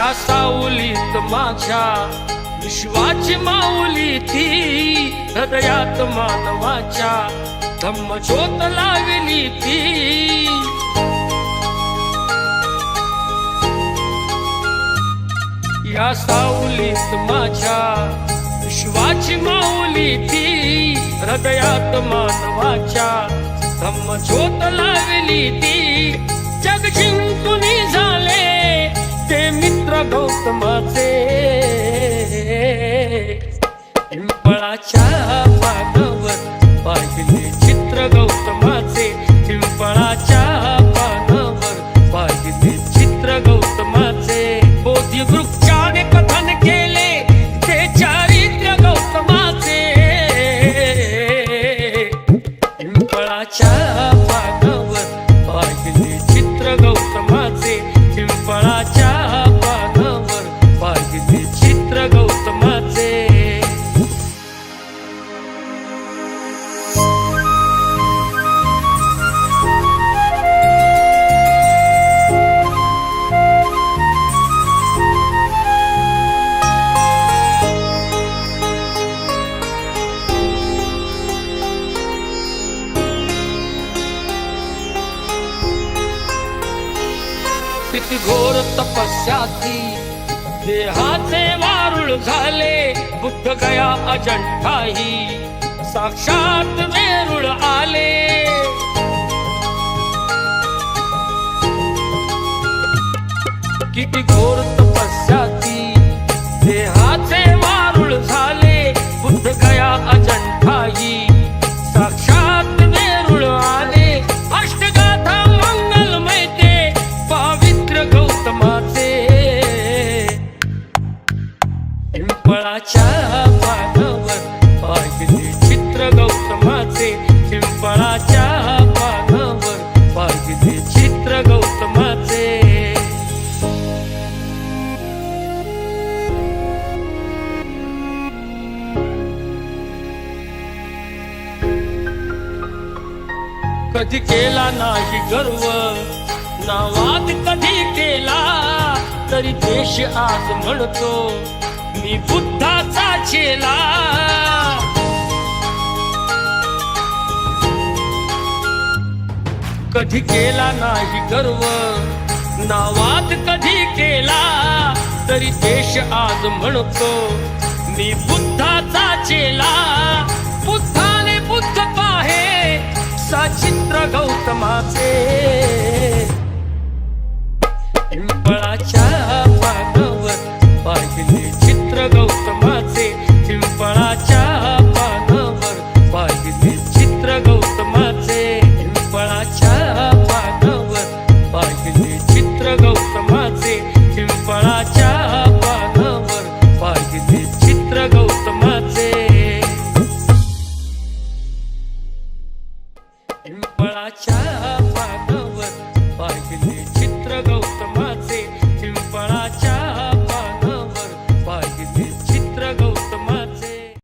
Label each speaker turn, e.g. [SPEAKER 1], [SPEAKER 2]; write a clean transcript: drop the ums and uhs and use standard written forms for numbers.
[SPEAKER 1] या सावलीत माझ्या विश्वाची माऊली ती, हृदयात मानवाच्या धम्मज्योत लावली ती. या सावलीत माझ्या विश्वाची माऊली ती, हृदयात मानवाच्या धम्मज्योत लावली ती. जग जिंकून झाले ते मित्र गौतमाचे, पिंपळाच्या पानावर पाहिले चित्र गौतमाचे, पिंपळाच्या पानावर पाहिले चित्र गौतमाचे. बोधी वृक्षाने कथन केले ते चारित्र्य गौतमाचे, पिंपळाच्या पानावर पाहिले चित्र गौतमाचे, पिंपळाच्या पानावर पाहिले चित्र गौतमाचे. किती घोर तपस्या ती, देहाचे वारुळ झाले. बुद्ध गया अजंठाही साक्षात वेरूळ आले. किती घोर तपस्या ती, देहाचे वारुळ झाले. बुद्ध गया अजंठाही साक्षात वेरूळ आले. अष्टगाथा मंगलमय ते पावित्र गौतमाचे, पिंपळाच्या पानावर पाहिले चित्र गौतमाचे, पिंपळाच्या पानावर पाहिले चित्र गौतमाचे. कधी केला नाही गर्व ना वाद कधी केला, तरी देश आज म्हणतो मी बुद्धाचा चेला. कधी केला नाही गर्व ना वाद कधी केला, तरी देश आज म्हणतो मी बुद्धाचा चेला. बुद्धाने बुद्ध पाहे साचित्र गौतमाचे,